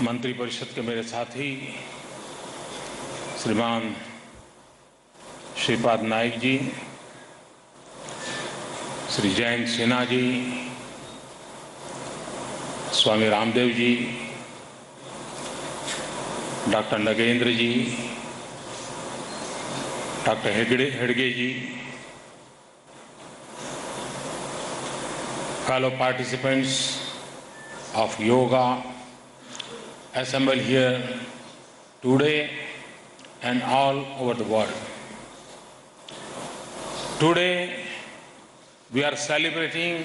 मंत्रिपरिषद के मेरे साथी श्रीमान श्रीपाद नाइक जी, श्री जयंत सिन्हा जी, स्वामी रामदेव जी, डॉक्टर नगेंद्र जी, डॉक्टर हेडगे ji, fellow participants of yoga assembled here today and all over the world. Today we are celebrating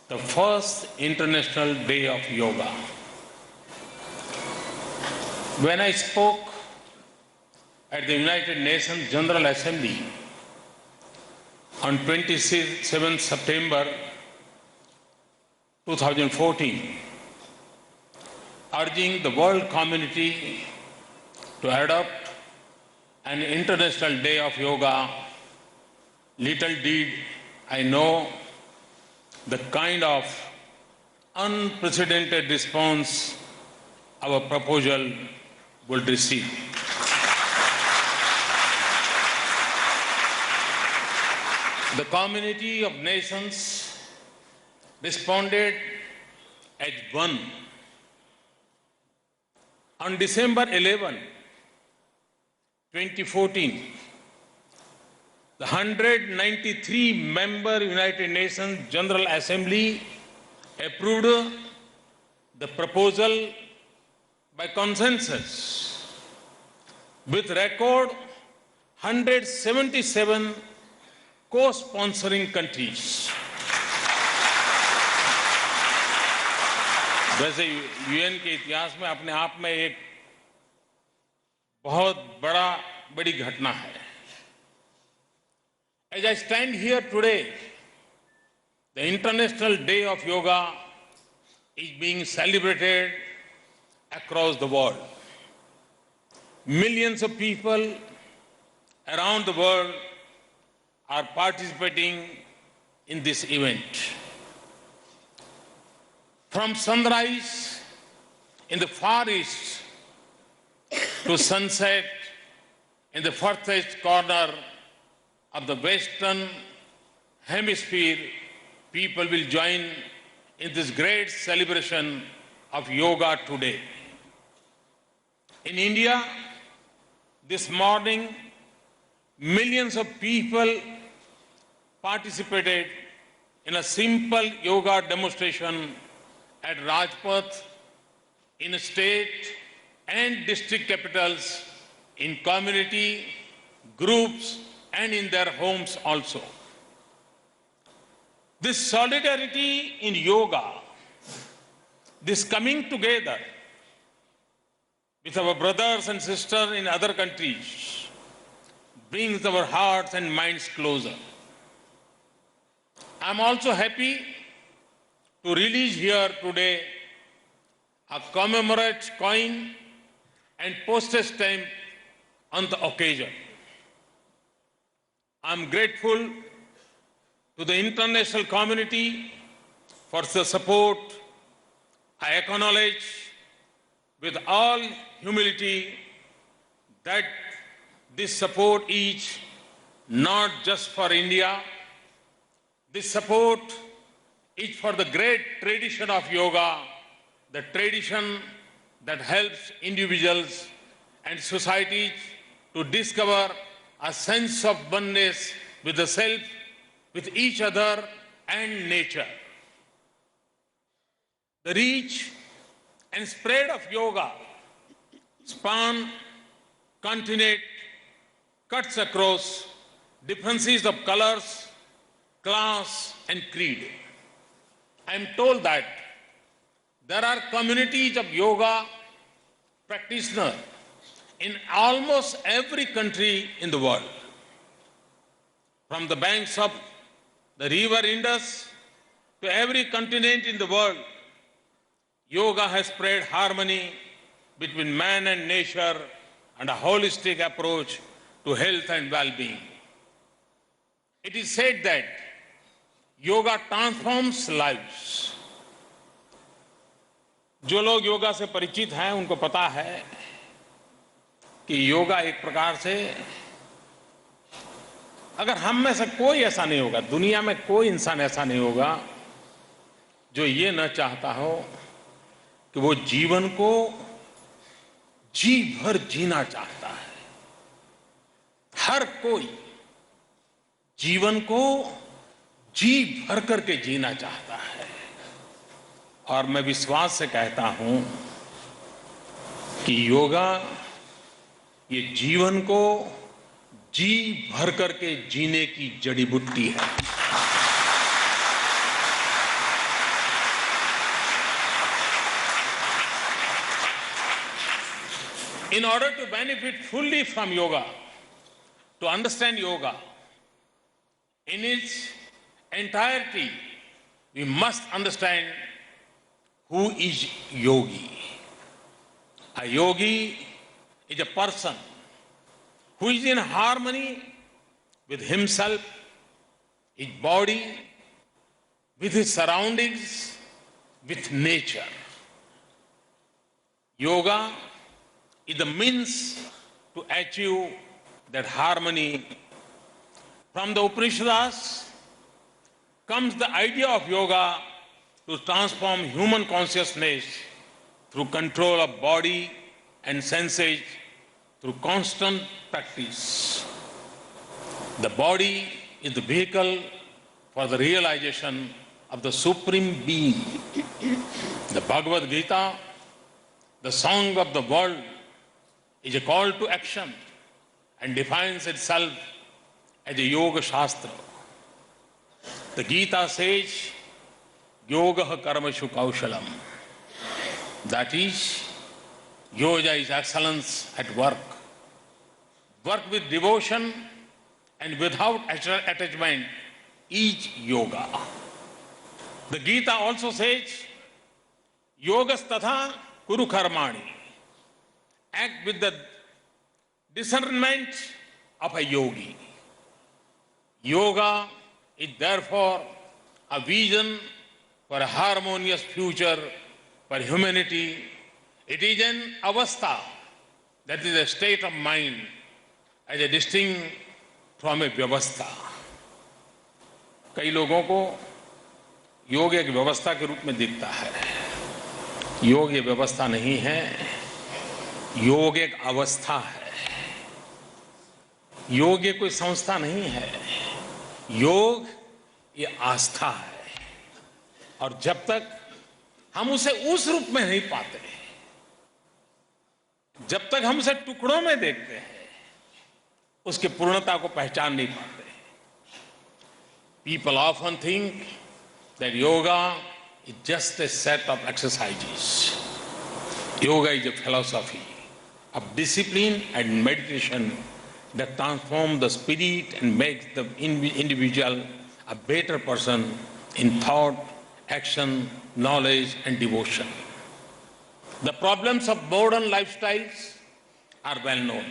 the first International Day of Yoga. When I spoke at the United Nations General Assembly on 27 September 2014, urging the world community to adopt an International Day of Yoga, little did I know the kind of unprecedented response our proposal would receive. The community of nations responded as one. On December 11, 2014, the 193-member United Nations General Assembly approved the proposal by consensus with record 177 co-sponsoring countries. वैसे UN के इतिहास में अपने आप में एक बहुत बड़ी घटना है. As I stand here today, the International Day of Yoga is being celebrated across the world. Millions of people around the world are participating in this event. From sunrise in the Far East to sunset in the farthest corner of the Western Hemisphere, people will join in this great celebration of yoga today. In India, this morning, millions of people participated in a simple yoga demonstration at Rajpath, in state and district capitals, in community, groups, and in their homes also. This solidarity in yoga, this coming together with our brothers and sisters in other countries, brings our hearts and minds closer. I'm also happy to release here today a commemorate coin and postage stamp on the occasion. I'm grateful to the international community for the support. I acknowledge with all humility that this support is not just for India. This support is for the great tradition of yoga, the tradition that helps individuals and societies to discover a sense of oneness with the self, with each other and nature. The reach and spread of yoga span continent, cuts across differences of colors, class and creed. I am told that there are communities of yoga practitioners in almost every country in the world. From the banks of the river Indus to every continent in the world, yoga has spread harmony between man and nature and a holistic approach to health and well-being. It is said that yoga transforms lives. जो लोग योगा से परिचित हैं उनको पता है कि योगा एक प्रकार से, अगर हम में से कोई ऐसा नहीं होगा, दुनिया में कोई इंसान ऐसा नहीं होगा जो ये न चाहता हो कि वो जीवन को जी भर जीना चाहता है। हर कोई जीवन को जी भर करके जीना चाहता है। और मैं विश्वास से कहता हूं कि योगा ये जीवन को जी भर करके जीने की जड़ी बूटी है। In order to benefit fully from yoga, to understand yoga in its entirety, we must understand who is yogi. A yogi is a person who is in harmony with himself, his body, with his surroundings, with nature. Yoga is the means to achieve that harmony. From the Upanishads comes the idea of yoga to transform human consciousness through control of body and senses through constant practice. The body is the vehicle for the realization of the Supreme Being. The Bhagavad Gita, the song of the world, is a call to action and defines itself as a Yoga Shastra. The Gita says, Yoga Karmashu Kaushalam. That is, yoga is excellence at work. Work with devotion and without attachment is yoga. The Gita also says, Yogas tatha kuru karmani. Act with the discernment of a yogi. Yoga is therefore a vision for a harmonious future for humanity. It is an avastha, that is a state of mind, as a distinct from a vyavastha. कई लोगों को योग एक व्यवस्था के रूप में दिखता है। योग ये व्यवस्था नहीं है, योग एक अवस्था है। योग ये कोई संस्था नहीं है, योग ये आस्था है। और जब तक हम उसे उस रूप में नहीं पाते, जब तक हम उसे टुकड़ों में देखते हैं, उसकी पूर्णता को पहचान नहीं पाते। People often think that yoga is just a set of exercises. Yoga is a philosophy of discipline and meditation that transforms the spirit and makes the individual a better person in thought, action, knowledge, and devotion. The problems of modern lifestyles are well known.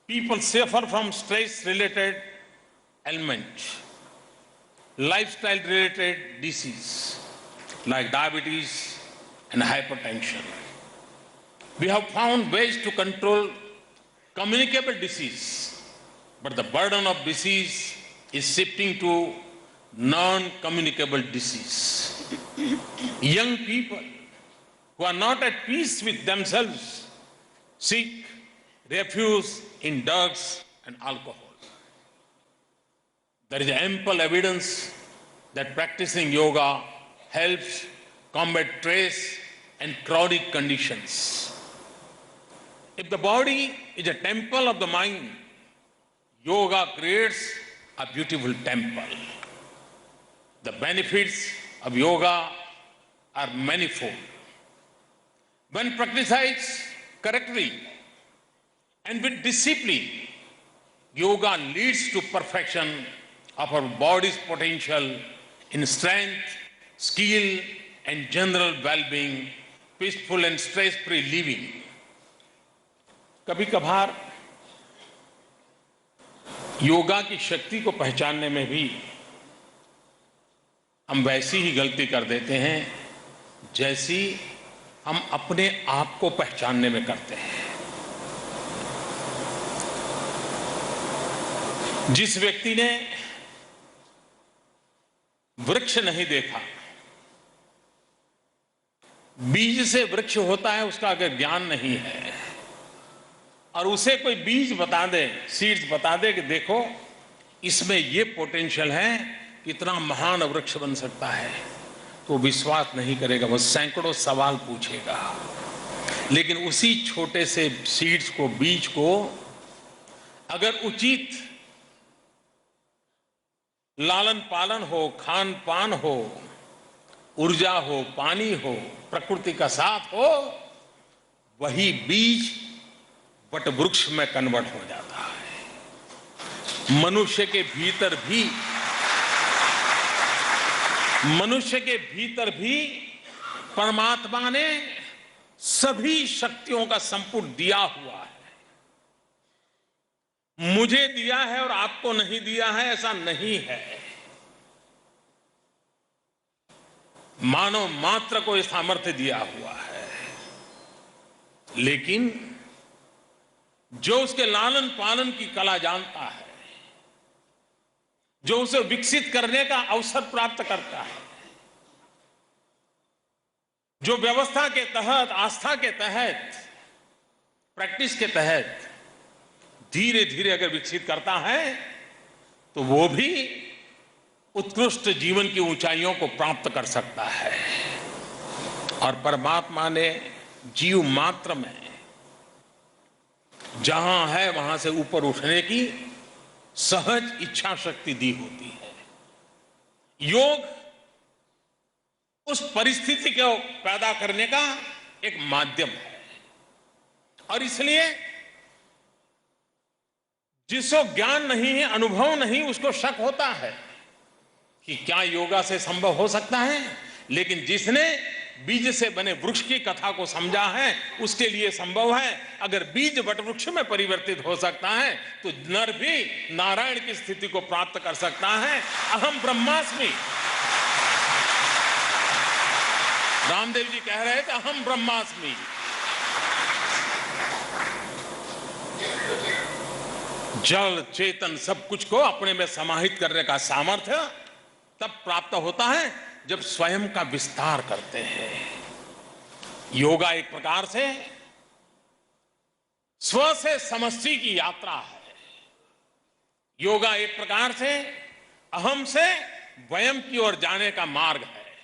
People suffer from stress-related ailments, lifestyle-related disease like diabetes and hypertension. We have found ways to control communicable disease, but the burden of disease is shifting to non-communicable disease. Young people who are not at peace with themselves seek refuge in drugs and alcohol. There is ample evidence that practicing yoga helps combat stress and chronic conditions. If the body is a temple of the mind, yoga creates a beautiful temple. The benefits of yoga are manifold. When practiced correctly and with discipline, yoga leads to perfection of our body's potential in strength, skill, and general well-being, peaceful and stress-free living. कभी कभार योगा की शक्ति को पहचानने में भी हम वैसी ही गलती कर देते हैं जैसी हम अपने आप को पहचानने में करते हैं। जिस व्यक्ति ने वृक्ष नहीं देखा, बीज से वृक्ष होता है, उसका अगर ज्ञान नहीं है और उसे कोई बीज बता दे, सीड्स बता दे कि देखो इसमें ये पोटेंशियल है, कितना महान वृक्ष बन सकता है, तो विश्वास नहीं करेगा, वो सैकड़ों सवाल पूछेगा। लेकिन उसी छोटे से सीड्स को, बीज को अगर उचित लालन पालन हो, खान पान हो, ऊर्जा हो, पानी हो, प्रकृति का साथ हो, वही बीज वट वृक्ष में कन्वर्ट हो जाता है। मनुष्य के भीतर भी परमात्मा ने सभी शक्तियों का संपुट दिया हुआ है। मुझे दिया है और आपको नहीं दिया है, ऐसा नहीं है। मानव मात्र को यह सामर्थ्य दिया हुआ है, लेकिन जो उसके लालन पालन की कला जानता है, जो उसे विकसित करने का अवसर प्राप्त करता है, जो व्यवस्था के तहत, आस्था के तहत, प्रैक्टिस के तहत धीरे धीरे अगर विकसित करता है, तो वो भी उत्कृष्ट जीवन की ऊंचाइयों को प्राप्त कर सकता है। और परमात्मा ने जीव मात्र में जहां है वहां से ऊपर उठने की सहज इच्छा शक्ति दी होती है। योग उस परिस्थिति को पैदा करने का एक माध्यम है। और इसलिए जिसको ज्ञान नहीं है, अनुभव नहीं, उसको शक होता है कि क्या योगा से संभव हो सकता है। लेकिन जिसने बीज से बने वृक्ष की कथा को समझा है, उसके लिए संभव है। अगर बीज वटवृक्ष में परिवर्तित हो सकता है, तो नर भी नारायण की स्थिति को प्राप्त कर सकता है। अहम ब्रह्मास्मि, रामदेव जी कह रहे थे, अहम ब्रह्मास्मि। जल चेतन सब कुछ को अपने में समाहित करने का सामर्थ्य तब प्राप्त होता है जब स्वयं का विस्तार करते हैं। योगा एक प्रकार से स्व से समष्टि की यात्रा है। योगा एक प्रकार से अहम से वयम की ओर जाने का मार्ग है।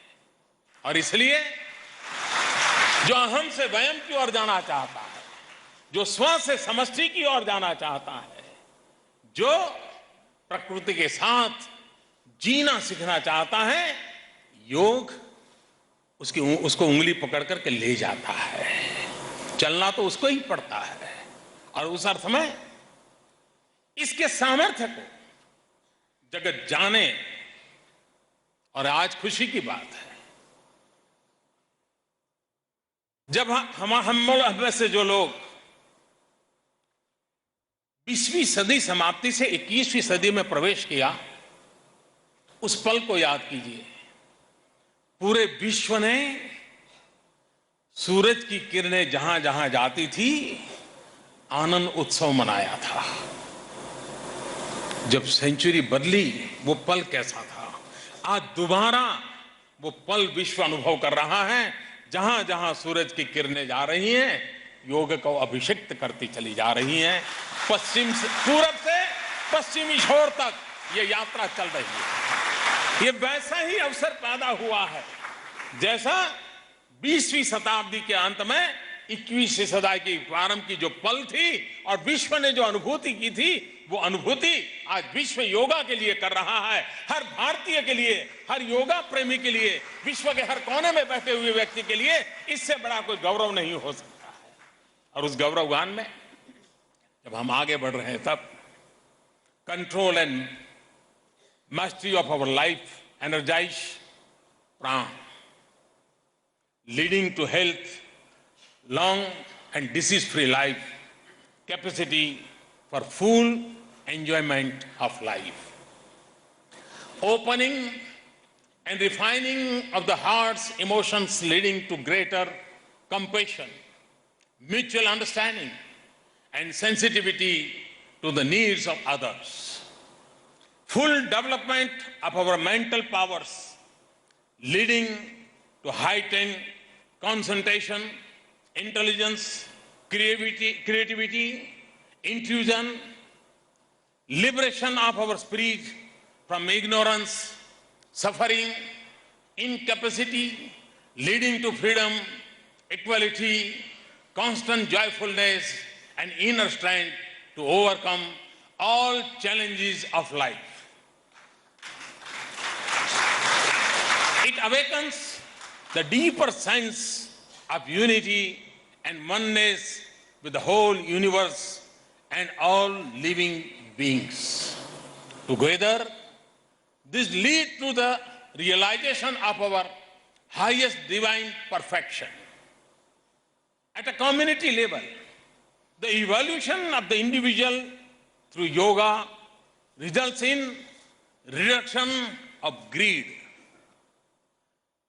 और इसलिए जो अहम से वयम की ओर जाना चाहता है, जो स्व से समष्टि की ओर जाना चाहता है, जो प्रकृति के साथ जीना सीखना चाहता है, योग उसको उंगली पकड़ करके ले जाता है। चलना तो उसको ही पड़ता है। और उस अर्थ में इसके सामर्थ्य को जगत जाने। और आज खुशी की बात है, जब हम में से जो लोग 20वीं सदी समाप्ति से 21वीं सदी में प्रवेश किया, उस पल को याद कीजिए। पूरे विश्व ने सूरज की किरणें जहां जहां जाती थी, आनंद उत्सव मनाया था। जब सेंचुरी बदली, वो पल कैसा था। आज दोबारा वो पल विश्व अनुभव कर रहा है। जहां जहां सूरज की किरणें जा रही हैं, योग को अभिषिक्त करती चली जा रही हैं। पूरब से पश्चिमी छोर तक ये यात्रा चल रही है। ये वैसा ही अवसर पैदा हुआ है जैसा 20वीं शताब्दी के अंत में 21वीं सदी की प्रारंभ की जो पल थी और विश्व ने जो अनुभूति की थी, वो अनुभूति आज विश्व योगा के लिए कर रहा है। हर भारतीय के लिए, हर योगा प्रेमी के लिए, विश्व के हर कोने में बैठे हुए व्यक्ति के लिए इससे बड़ा कोई गौरव नहीं हो सकता है। और उस गौरव गान में जब हम आगे बढ़ रहे हैं, तब control and mastery of our life, energize प्राण, leading to health, long and disease-free life, capacity for full enjoyment of life, opening and refining of the heart's emotions, leading to greater compassion, mutual understanding, and sensitivity to the needs of others. Full development of our mental powers, leading to heightened concentration, intelligence, creativity, intuition, liberation of our spirit from ignorance, suffering, incapacity, leading to freedom, equality, constant joyfulness, and inner strength to overcome all challenges of life. It awakens the deeper sense of unity and oneness with the whole universe and all living beings. Together, this leads to the realization of our highest divine perfection. At a community level, the evolution of the individual through yoga results in reduction of greed,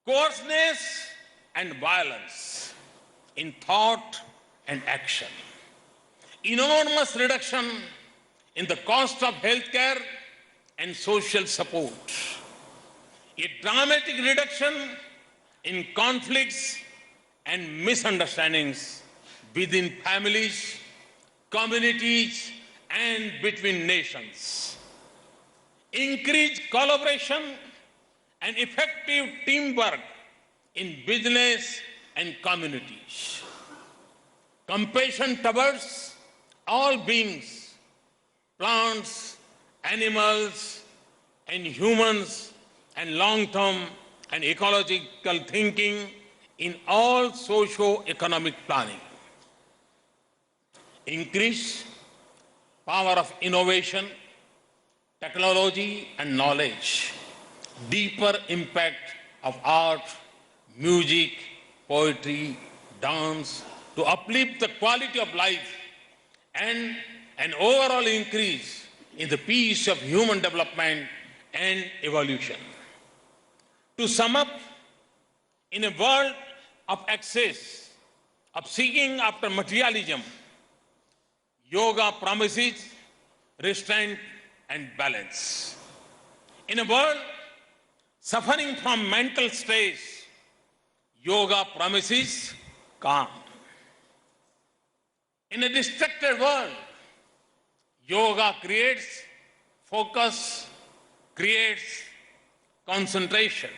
coarseness and violence in thought and action, enormous reduction in the cost of healthcare and social support, a dramatic reduction in conflicts and misunderstandings within families, communities, and between nations, increased collaboration and effective teamwork in business and communities, compassion towards all beings, plants, animals, and humans, and long-term and ecological thinking in all socio-economic planning, increase power of innovation, technology, and knowledge, deeper impact of art, music, poetry, dance, to uplift the quality of life, and an overall increase in the peace of human development and evolution. To sum up, in a world of excess, of seeking after materialism, yoga promises restraint and balance. In a world suffering from mental stress, yoga promises calm. In a distracted world, yoga creates focus, creates concentration.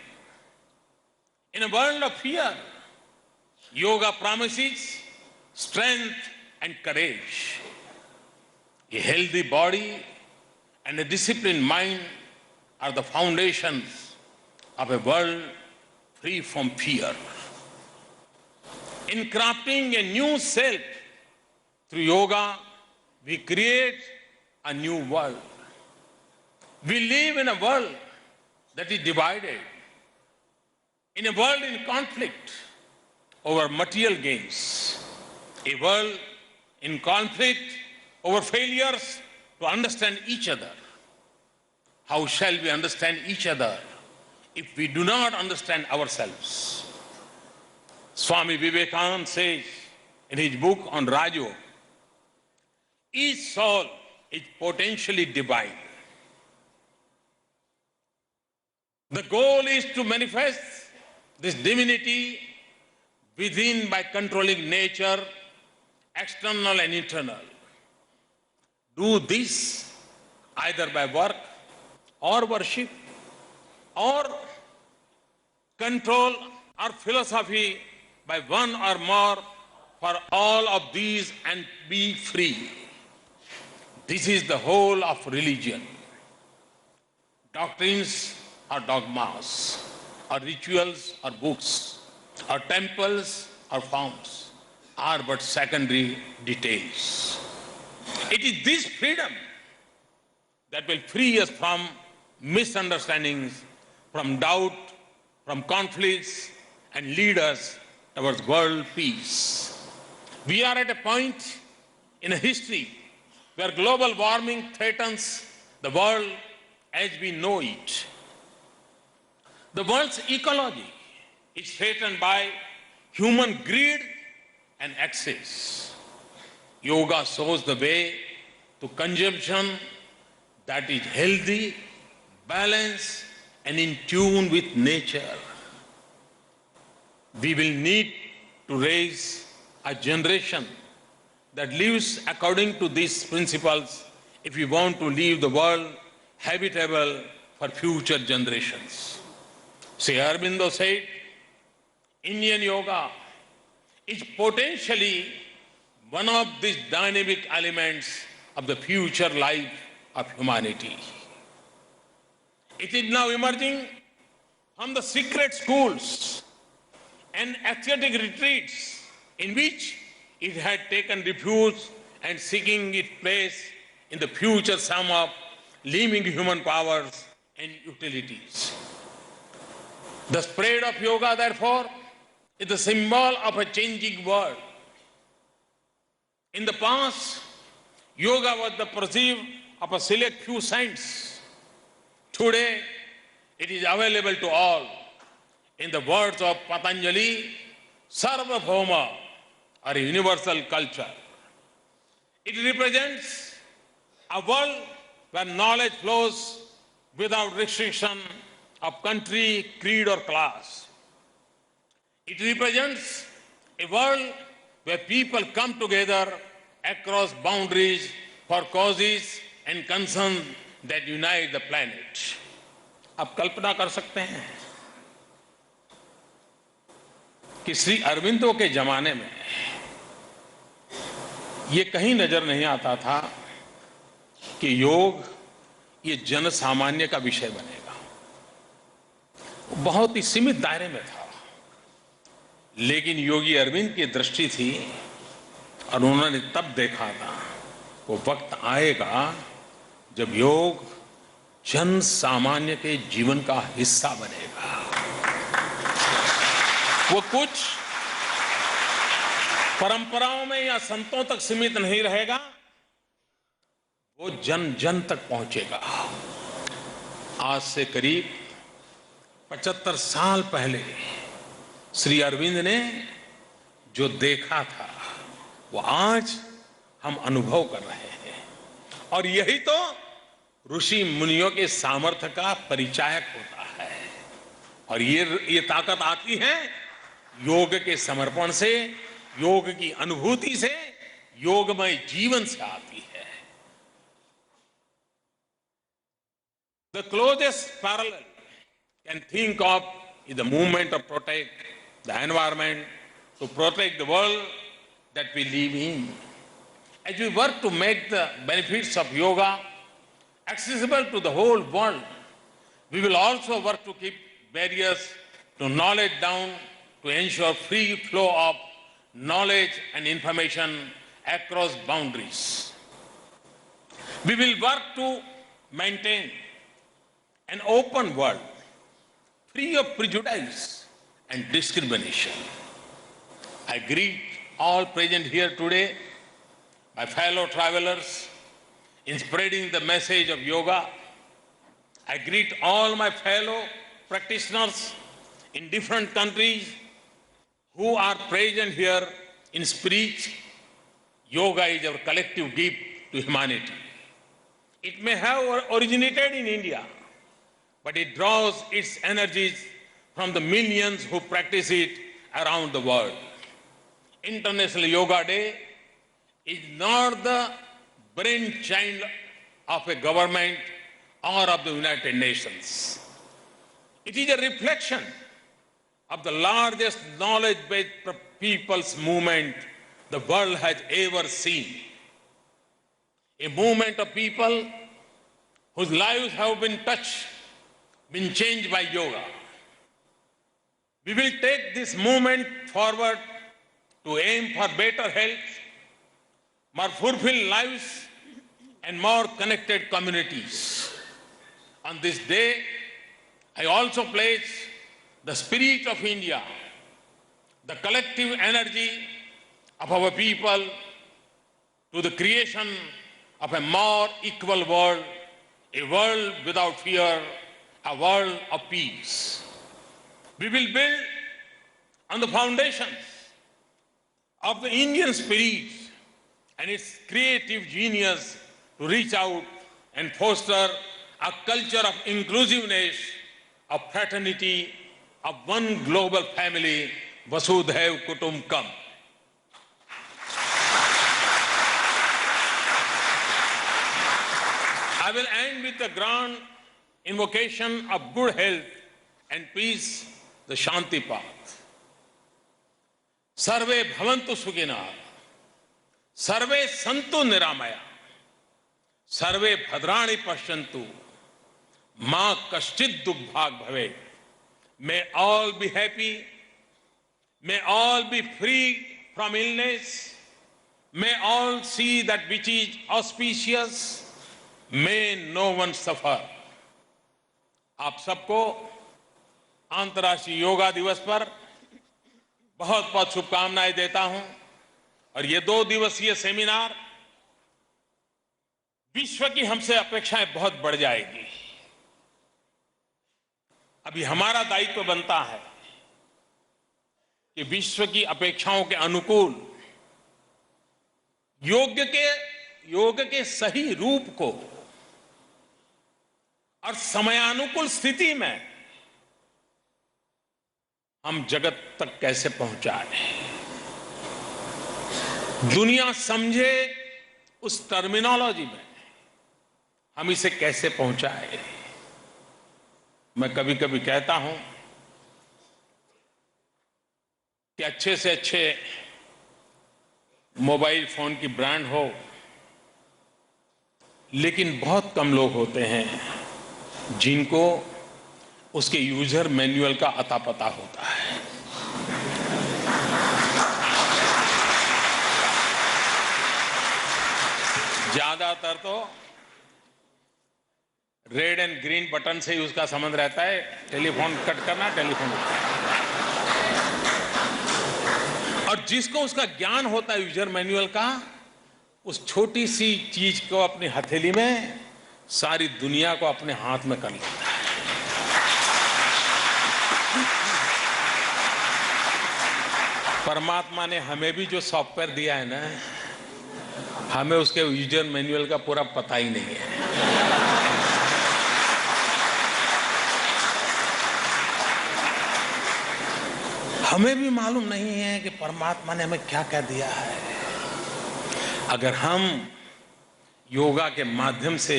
In a world of fear, yoga promises strength and courage. A healthy body and a disciplined mind are the foundations of a world free from fear. In crafting a new self through yoga, we create a new world. We live in a world that is divided, in a world in conflict over material gains, a world in conflict over failures to understand each other. How shall we understand each other if we do not understand ourselves? Swami Vivekananda says in his book on Rajo, each soul is potentially divine. The goal is to manifest this divinity within by controlling nature, external and internal. Do this either by work or worship or control or philosophy by one or more for all of these and be free. This is the whole of religion. Doctrines or dogmas, or rituals or books, or temples or forms are but secondary details. It is this freedom that will free us from misunderstandings, from doubt, from conflicts, and lead us towards world peace. We are at a point in history where global warming threatens the world as we know it. The world's ecology is threatened by human greed and access. Yoga shows the way to consumption that is healthy, balanced, and in tune with nature. We will need to raise a generation that lives according to these principles if we want to leave the world habitable for future generations. Sri Aurobindo said, Indian yoga is potentially one of these dynamic elements of the future life of humanity. It is now emerging from the secret schools and ascetic retreats in which it had taken refuge and seeking its place in the future sum of living human powers and utilities. The spread of yoga, therefore, is the symbol of a changing world. In the past, yoga was the pursuit of a select few saints. Today, it is available to all. In the words of Patanjali, Sarvabhauma, or a universal culture. It represents a world where knowledge flows without restriction of country, creed, or class. It represents a world where people come together across boundaries for causes and concerns that unite the planet. आप कल्पना कर सकते हैं कि श्री अरविंदो के जमाने में ये कहीं नजर नहीं आता था कि योग ये जन सामान्य का विषय बनेगा। बहुत ही सीमित दायरे में था, लेकिन योगी अरविंद की दृष्टि थी और उन्होंने तब देखा था वो वक्त आएगा जब योग जन सामान्य के जीवन का हिस्सा बनेगा। वो कुछ परंपराओं में या संतों तक सीमित नहीं रहेगा, वो जन जन तक पहुंचेगा। आज से करीब 75 साल पहले श्री अरविंद ने जो देखा था वो आज हम अनुभव कर रहे हैं, और यही तो ऋषि मुनियों के सामर्थ्य का परिचायक होता है। और ये ताकत आती है योग के समर्पण से, योग की अनुभूति से, योगमय जीवन से आती है। The closest parallel can think of is the movement of protect the environment, to protect the world that we live in. As we work to make the benefits of yoga accessible to the whole world, we will also work to keep barriers to knowledge down, to ensure free flow of knowledge and information across boundaries. We will work to maintain an open world free of prejudice and discrimination. I greet all present here today, my fellow travelers, in spreading the message of yoga. I greet all my fellow practitioners in different countries who are present here in spirit. Yoga is our collective gift to humanity. It may have originated in India, but it draws its energies from the millions who practice it around the world. International Yoga Day is not the brainchild of a government or of the United Nations. It is a reflection of the largest knowledge-based people's movement the world has ever seen. A movement of people whose lives have been touched, been changed by yoga. We will take this movement forward to aim for better health, more fulfilled lives, and more connected communities. On this day, I also pledge the spirit of India, the collective energy of our people, to the creation of a more equal world, a world without fear, a world of peace. We will build on the foundations of the Indian spirit and its creative genius to reach out and foster a culture of inclusiveness, of fraternity, of one global family, Vasudhaiv Kutumbakam. I will end with the grand invocation of good health and peace, the Shanti Path. Sarve bhavantu sukhina, sarve santu niramaya, sarve bhadrani pashyantu, ma kaschid dukbhag bhave. May all be happy, may all be free from illness, may all see that which is auspicious, may no one suffer. आप सबको अंतर्राष्ट्रीय योगा दिवस पर बहुत बहुत शुभकामनाएं देता हूं और ये 2 दिवसीय सेमिनार विश्व की हमसे अपेक्षाएं बहुत बढ़ जाएगी। अभी हमारा दायित्व बनता है कि विश्व की अपेक्षाओं के अनुकूल योग के सही रूप को और समयानुकूल स्थिति में हम जगत तक कैसे पहुंचाएं, दुनिया समझे उस टर्मिनोलॉजी में हम इसे कैसे पहुंचाएं। मैं कभी कभी कहता हूं कि अच्छे से अच्छे मोबाइल फोन की ब्रांड हो, लेकिन बहुत कम लोग होते हैं जिनको उसके यूजर मैनुअल का अता पता होता है। ज्यादातर तो रेड एंड ग्रीन बटन से ही उसका संबंध रहता है, टेलीफोन कट करना, टेलीफोन और जिसको उसका ज्ञान होता है यूजर मैनुअल का, उस छोटी सी चीज को अपनी हथेली में सारी दुनिया को अपने हाथ में कर लेता है। परमात्मा ने हमें भी जो सॉफ्टवेयर दिया है ना, हमें उसके यूजर मैनुअल का पूरा पता ही नहीं है। हमें भी मालूम नहीं है कि परमात्मा ने हमें क्या क्या दिया है। अगर हम योगा के माध्यम से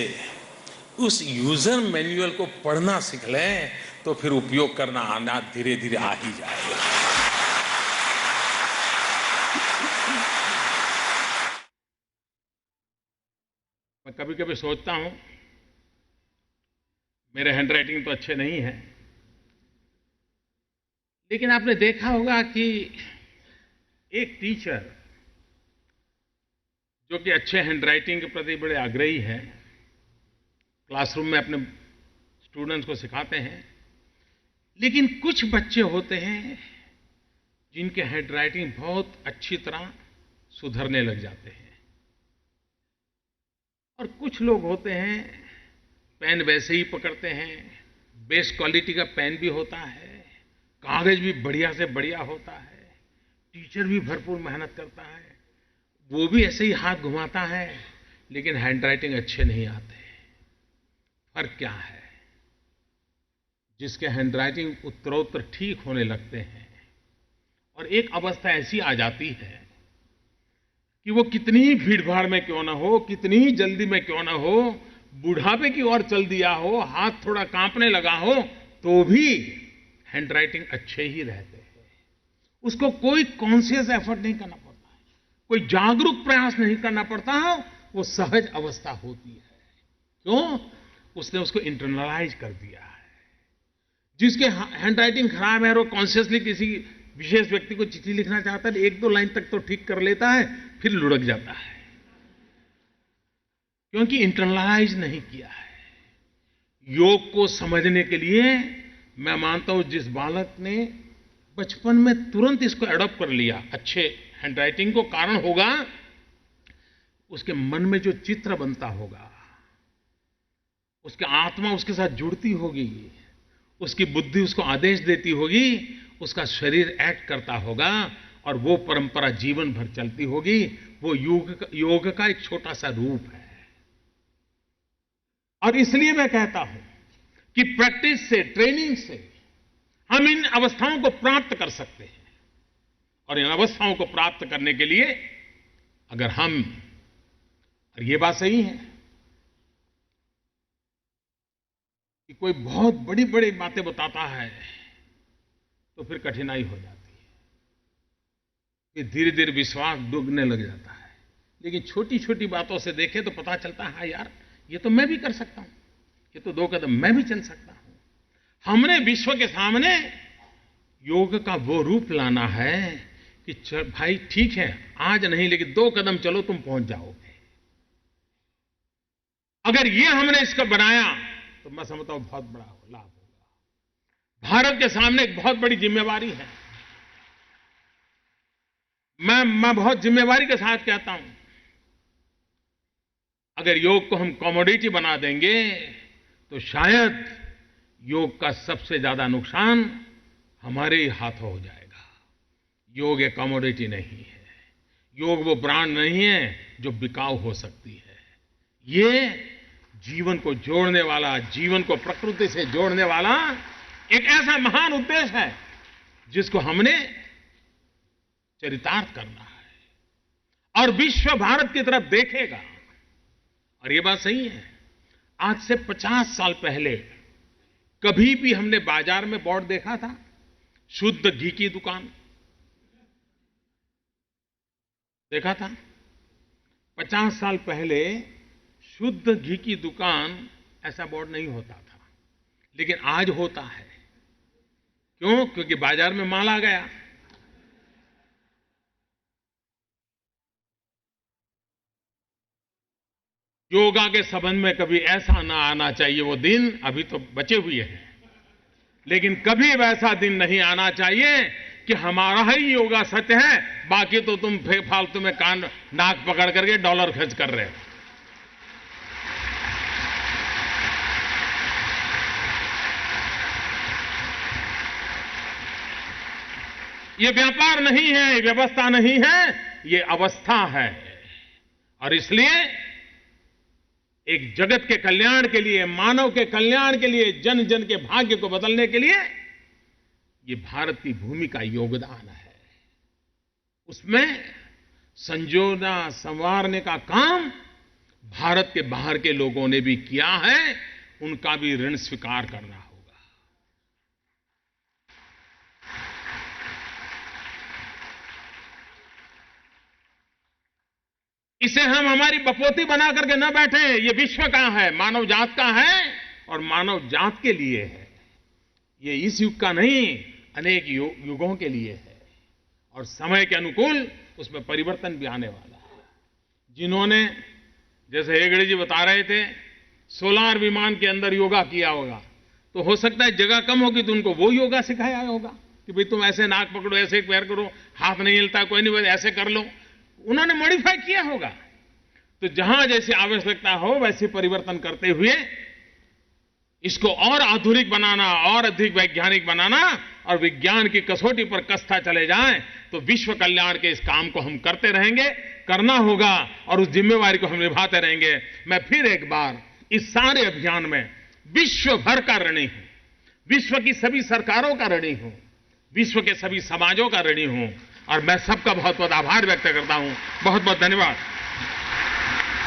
उस यूजर मैनुअल को पढ़ना सीख लें तो फिर उपयोग करना आना धीरे धीरे आ ही जाएगा। मैं कभी कभी सोचता हूं मेरे हैंडराइटिंग तो अच्छे नहीं है, लेकिन आपने देखा होगा कि एक टीचर जो कि अच्छे हैंडराइटिंग के प्रति बड़े आग्रही हैं, क्लासरूम में अपने स्टूडेंट्स को सिखाते हैं, लेकिन कुछ बच्चे होते हैं जिनके हैंडराइटिंग बहुत अच्छी तरह सुधरने लग जाते हैं और कुछ लोग होते हैं पेन वैसे ही पकड़ते हैं, बेस्ट क्वालिटी का पेन भी होता है, कागज भी बढ़िया से बढ़िया होता है, टीचर भी भरपूर मेहनत करता है, वो भी ऐसे ही हाथ घुमाता है, लेकिन हैंडराइटिंग अच्छे नहीं आते। फर्क क्या है? जिसके हैंडराइटिंग उत्तरोत्तर ठीक होने लगते हैं और एक अवस्था ऐसी आ जाती है कि वो कितनी ही भीड़-भाड़ में क्यों ना हो, कितनी ही जल्दी में क्यों ना हो, बुढ़ापे की ओर चल दिया हो, हाथ थोड़ा कांपने लगा हो, तो भी हैंडराइटिंग अच्छे ही रहते हैं। उसको कोई कॉन्शियस एफर्ट नहीं करना पड़ता है, कोई जागरूक प्रयास नहीं करना पड़ता है, वो सहज अवस्था होती है। क्यों? उसने उसको इंटरनलाइज कर दिया है। जिसके हैंडराइटिंग खराब है और कॉन्शियसली किसी विशेष व्यक्ति को चिट्ठी लिखना चाहता है, 1-2 लाइन तक तो ठीक कर लेता है, फिर लुढ़क जाता है, क्योंकि इंटरनलाइज नहीं किया है। योग को समझने के लिए मैं मानता हूं जिस बालक ने बचपन में तुरंत इसको एडॉप्ट कर लिया, अच्छे हैंडराइटिंग को कारण होगा उसके मन में जो चित्र बनता होगा, उसकी आत्मा उसके साथ जुड़ती होगी, उसकी बुद्धि उसको आदेश देती होगी, उसका शरीर एक्ट करता होगा और वो परंपरा जीवन भर चलती होगी। वो योग का एक छोटा सा रूप है। और इसलिए मैं कहता हूं कि प्रैक्टिस से, ट्रेनिंग से हम इन अवस्थाओं को प्राप्त कर सकते हैं। और इन अवस्थाओं को प्राप्त करने के लिए अगर हम, और ये बात सही है कि कोई बहुत बड़ी बड़ी बातें बताता है तो फिर कठिनाई हो जाती है, फिर धीरे धीरे विश्वास डूबने लग जाता है। लेकिन छोटी छोटी बातों से देखें तो पता चलता है, हाँ यार, ये तो मैं भी कर सकता हूं, ये तो 2 कदम मैं भी चल सकता हूं। हमने विश्व के सामने योग का वो रूप लाना है कि भाई ठीक है, आज नहीं लेकिन 2 कदम चलो, तुम पहुंच जाओगे। अगर ये हमने इसको बनाया तो मैं समझता हूं बहुत बड़ा लाभ होगा। भारत के सामने एक बहुत बड़ी जिम्मेवारी है। मैं बहुत जिम्मेवारी के साथ कहता हूं, अगर योग को हम कमोडिटी बना देंगे तो शायद योग का सबसे ज्यादा नुकसान हमारे ही हाथों हो जाएगा। योग एक कमोडिटी नहीं है। योग वो ब्रांड नहीं है जो बिकाऊ हो सकती है। ये जीवन को जोड़ने वाला, जीवन को प्रकृति से जोड़ने वाला एक ऐसा महान उद्देश्य है जिसको हमने चरितार्थ करना है। और विश्व भारत की तरफ देखेगा। और ये बात सही है, आज से 50 साल पहले कभी भी हमने बाजार में बोर्ड देखा था शुद्ध घी की दुकान? देखा था? 50 साल पहले शुद्ध घी की दुकान ऐसा बोर्ड नहीं होता था, लेकिन आज होता है। क्यों? क्योंकि बाजार में माल आ गया। योगा के संबंध में कभी ऐसा ना आना चाहिए वो दिन, अभी तो बचे हुए हैं, लेकिन कभी वैसा दिन नहीं आना चाहिए कि हमारा ही योगा सत्य है, बाकी तो तुम फालतू में कान नाक पकड़ करके डॉलर खर्च कर रहे हो। ये व्यापार नहीं है, ये व्यवस्था नहीं है, ये अवस्था है। और इसलिए एक जगत के कल्याण के लिए, मानव के कल्याण के लिए, जन जन के भाग्य को बदलने के लिए ये भारत की भूमि का योगदान है। उसमें संजोना, संवारने का काम भारत के बाहर के लोगों ने भी किया है, उनका भी ऋण स्वीकार करना होगा। इसे हम हमारी बपोती बना करके न बैठे। ये विश्व का है, मानव जात का है और मानव जात के लिए है। ये इस युग का नहीं, अनेक युगों के लिए है। और समय के अनुकूल उसमें परिवर्तन भी आने वाला है। जिन्होंने, जैसे हेगड़े जी बता रहे थे, सोलार विमान के अंदर योगा किया होगा, तो हो सकता है जगह कम होगी तो उनको वो योगा सिखाया होगा कि भाई तुम ऐसे नाक पकड़ो, ऐसे पैर करो, हाथ नहीं हिलता, कोई नहीं, ऐसे कर लो। उन्होंने मॉडिफाई किया होगा। तो जहां जैसी आवश्यकता हो वैसे परिवर्तन करते हुए इसको और आधुनिक बनाना, और अधिक वैज्ञानिक बनाना, और विज्ञान की कसौटी पर कसता चले जाएं तो विश्व कल्याण के इस काम को हम करते रहेंगे, करना होगा, और उस जिम्मेवारी को हम निभाते रहेंगे। मैं फिर एक बार इस सारे अभियान में विश्व भर का ऋणी हूं, विश्व की सभी सरकारों का ऋणी हूं, विश्व के सभी समाजों का ऋणी हूं, और मैं सबका बहुत बहुत आभार व्यक्त करता हूं। बहुत बहुत धन्यवाद।